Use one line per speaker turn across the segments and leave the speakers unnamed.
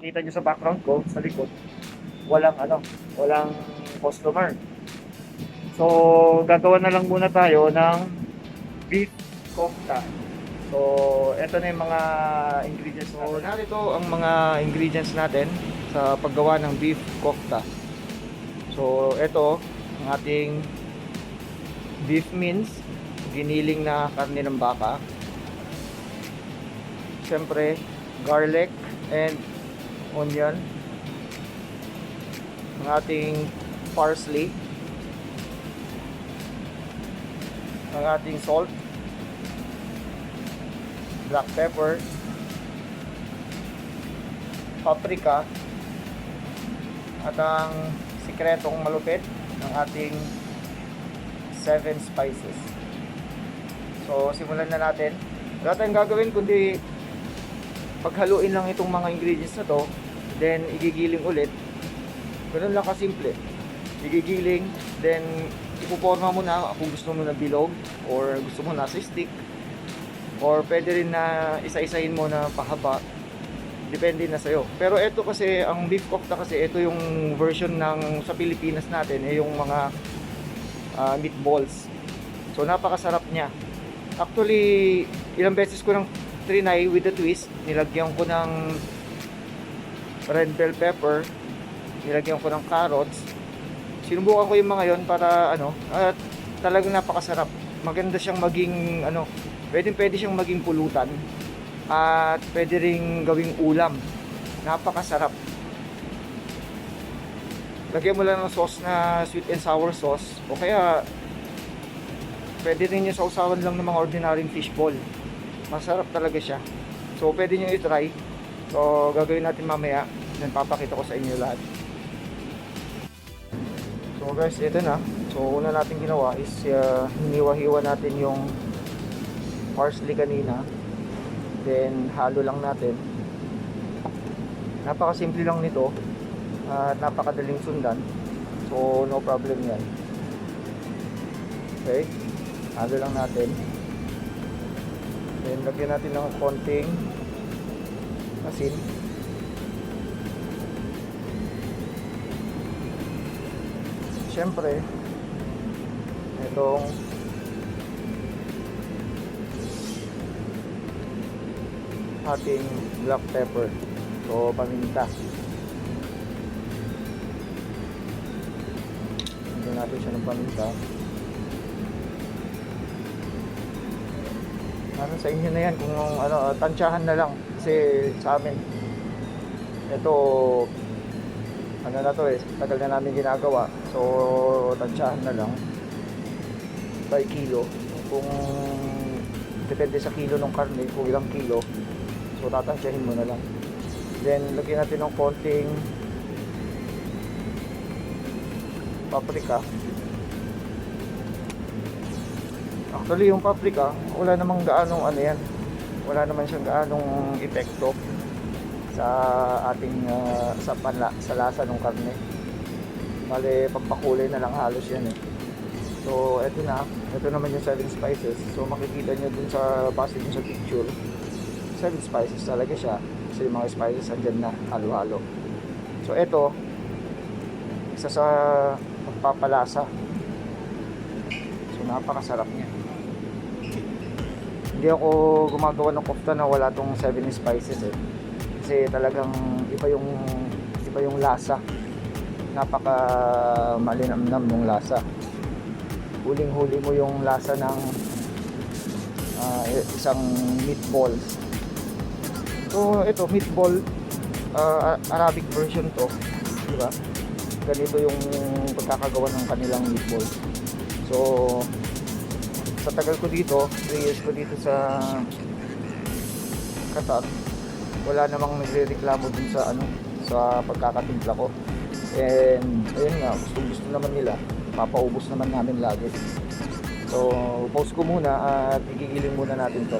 makita nyo sa background ko, sa likod, walang walang customer. So, gagawa na lang muna tayo ng beef kofta. So, ito na yung mga ingredients. So, narito ang mga ingredients natin sa paggawa ng beef kofta. So, ito ang ating beef mince, giniling na karne ng baka. Siyempre, garlic and onion. Ang ating parsley. Ang ating salt, black pepper, paprika, at ang sikretong malupit ng ating 7 spices. So, simulan na natin. Wala tayong gagawin kundi paghaluin lang itong mga ingredients na to, then igigiling ulit. Ganun lang kasimple. Igigiling, then ipuporma mo na kung gusto mo na bilog or gusto mo na sa stick, or pwede rin na isa-isahin mo na pahaba, depende na sa'yo. Pero ito kasi, ang beef kofta kasi, ito yung version ng sa Pilipinas natin, yung mga meatballs. So napakasarap niya. Actually, ilang beses ko nang trinay with the twist. Nilagyan ko ng red bell pepper, nilagyan ko ng carrots. Sinubukan ko yung mga yon para at talagang napakasarap. Maganda siyang maging pwede siyang maging pulutan at pwede ring gawing ulam. Napakasarap. Lagyan mo lang ng sauce na sweet and sour sauce, o kaya pwede rin yung sausawan lang ng mga ordinaryong fishball. Masarap talaga siya. So pwede nyo i-try. So gagawin natin mamaya, then papakita ko sa inyo lahat. So guys, ito na. So una natin ginawa is hiniwa-hiwa natin yung parsley kanina. Then halo lang natin. Napakasimple lang nito at napakadaling sundan. So no problem yan. Okay, halo lang natin. Then lagyan natin ng konting asin. Siyempre, itong ating black pepper o paminta. Lagyan natin siya ng paminta. Nasa sa inyo na yan kung tansyahan na lang. Kasi sa amin, ito na to tagal na namin ginagawa. So tansyahan na lang by kilo. Kung depende sa kilo ng karne, kung ilang kilo, so tatansyahin mo na lang. Then lagyan natin ng konting paprika. Actually yung paprika, wala namang gaanong wala naman siyang gaanong epekto sa ating sa lasa ng karne. Bale, pagpakulay na lang halos yan So ito naman yung 7 spices. So makikita nyo dun sa base dun sa picture, 7 spices talaga siya. Kasi yung mga spices andyan na halo-halo. So ito, isa sa pagpapalasa. So napakasarap niya. Hindi ako gumagawa ng kofta na wala tong 7 spices Kasi talagang iba yung lasa. Napaka malinamnam ng lasa. Huling-huli mo yung lasa ng isang meatballs. So ito, meatball, Arabic version to, di ba? Ganito yung pagkakagawa ng kanilang meatballs. So sa tagal ko dito, 3 years ko dito sa Qatar, wala namang nagrereklamo dun sa pagkakatimpla ko. And ayun nga, gusto naman nila, papaubos naman namin lagi. So pause ko muna at igigiling muna natin to.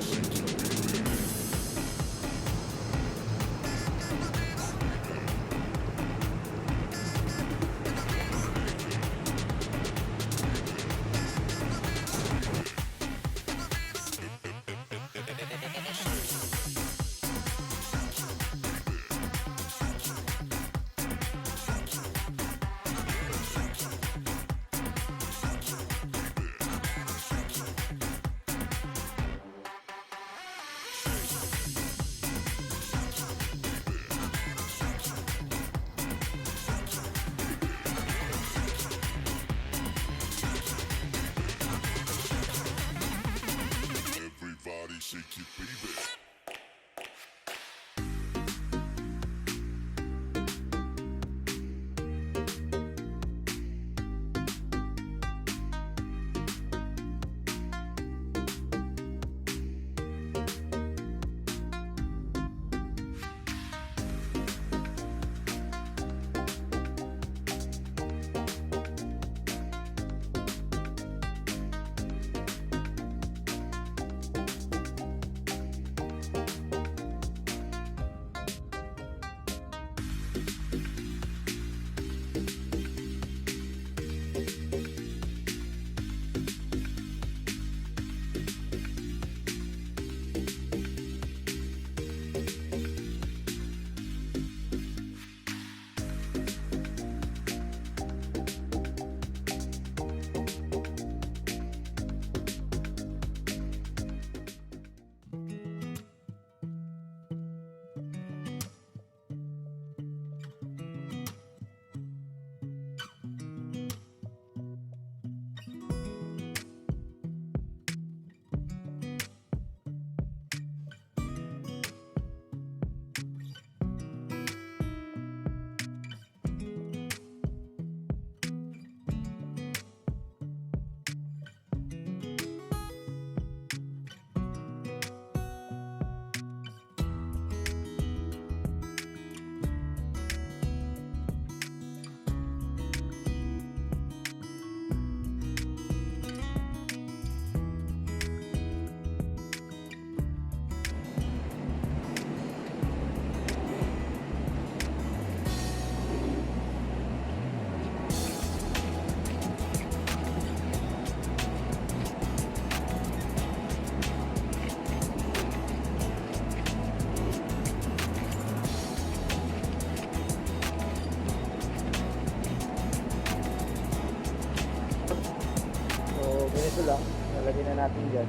lang. Lalagyan na natin dyan.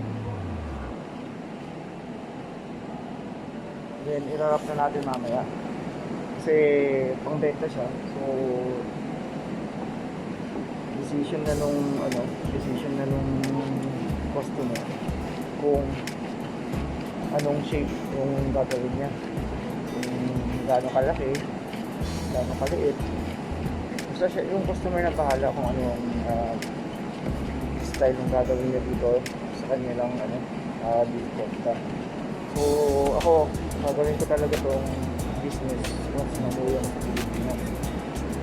Then, irarap na natin mamaya. Kasi, pangbenta siya. So, decision na nung customer kung anong shape yung gagawin niya. Kung gaano kalaki, gaano kaliit. Basta siya, yung customer na bahala kung ano yung style yung gagawin niya dito sa kanilang beef kofta. So ako, gagawin ko talaga tong business once mamuwi ako sa Pilipinas.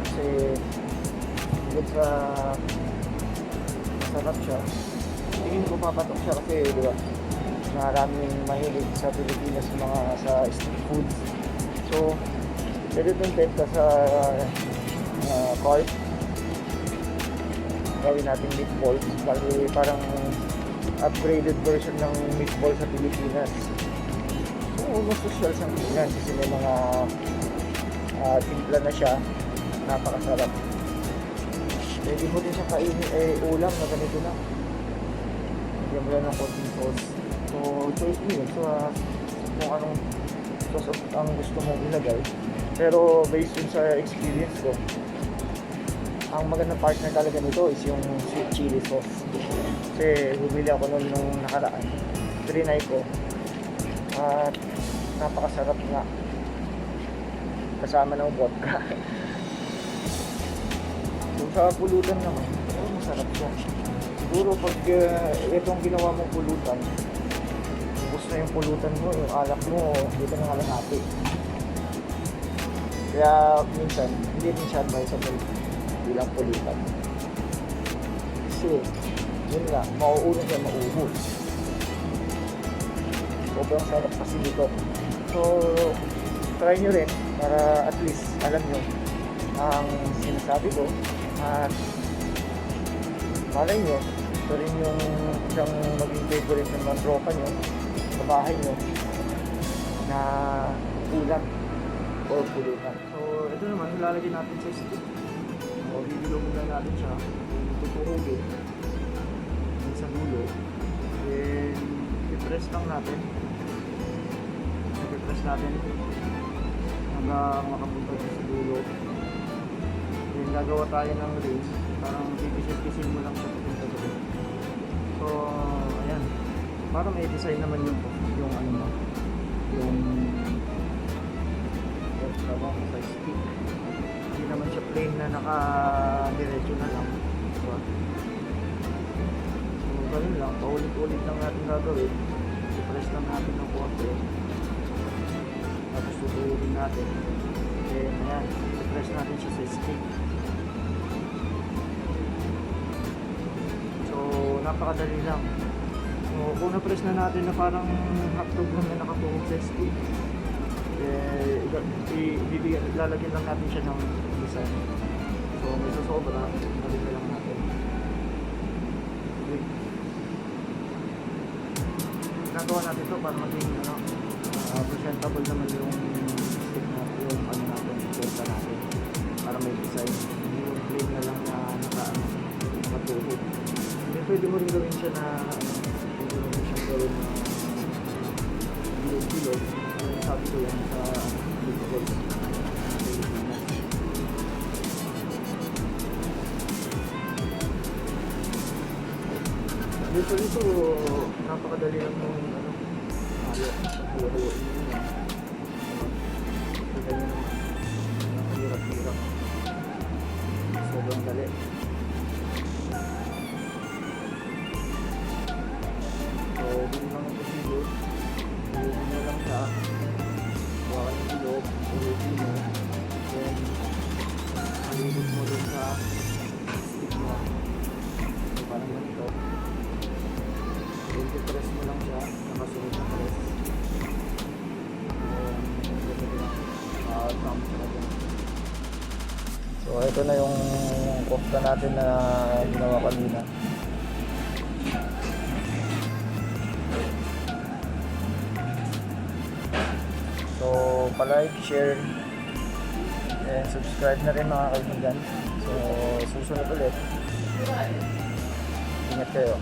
Kasi bukod sa masarap siya, tingin ko papatok siya kasi di ba, maraming mahilig sa Pilipinas mga sa street foods. So pwede itong benta sa cart. Gawin natin meatballs, parang upgraded version ng meatball sa Pilipinas. So mas social siyang tingnan kasi may mga timpla na siya, napakasarap. Pwede mo din siya kainin ulam na ganito na. Lagyan mo lang ng konting sauce. So choice mo yun. So kung anong sauce ang gusto mong ilagay. Pero based yun sa experience ko, ang magandang partner talaga nito is yung sweet chili sauce. Kasi bumili ako nung nakaraan, trinay ko at napakasarap nga kasama ng vodka. So sa pulutan naman, masarap siya. Siguro pag itong ginawa mong pulutan, gusto na yung pulutan mo, yung alak mo, dito na kalahati. Kaya minsan, hindi rin siya advisable bilang pulutan. Kasi, yun nga, mauuna siya mauhol. Sobrang sarap kasi dito. So, try nyo rin para at least alam nyo ang sinasabi ko. At malay nyo, ito rin yung isang maging favorite ng mga tropa nyo sa bahay nyo na ulam or pulutan. So, ito naman, ilalagay natin sa stick. O, bibilo muna natin siya. Tutuhugin sa dulo. Then, i-press lang natin. I-press natin hanggang makapunta sa dulo. Then, gagawa tayo ng ring. Parang pipisil-pisil mo lang siya papunta doon. So, ayan. Para may design naman yung ano mo. Yung trabaho sa stick. Hindi naman siya plain na naka-diretso na lang. Diba? So, ganun lang. Paulit-ulit lang natin gagawin. I-press lang natin ng konti. Tapos tutuloyin natin. Then, ayan. I-press natin siya sa stick. So, napakadali lang. So, kung na-press na natin na parang hotdog lang na nakapuhog sa stick, lalagyan lang natin siya ng design. So may sasobra, lalagyan lang natin. Okay. Nagawa natin ito para maging presentable naman yung stick natin, yung ano natin, benta natin, para may design. Hindi yung plain na lang na matuhog. Pwede mo rin gawin siya na pwede mo rin siyang gawin na bilog-bilog. Sabi ko yan sa meatballs sa Pilipinas. Dito napakadali lang nung pagbuhaluin nyo na. Ganyan naman. Hirap-hirap. Sobrang dali. So, din lang ang procedure. Ulitin mo lang siya. Huwag ka ng bilog. Ulitin mo. Then, malibot mo dun sa stick mo. So, parang ganito. Then, i-press mo lang siya. Nakasunod na press. Then, ganito lang. Thumb siya dyan. So, ito na yung kofta natin na ginawa kanina. So, palike, share, and subscribe na rin mga kaibigan. So, susunod ulit. Ingat kayo.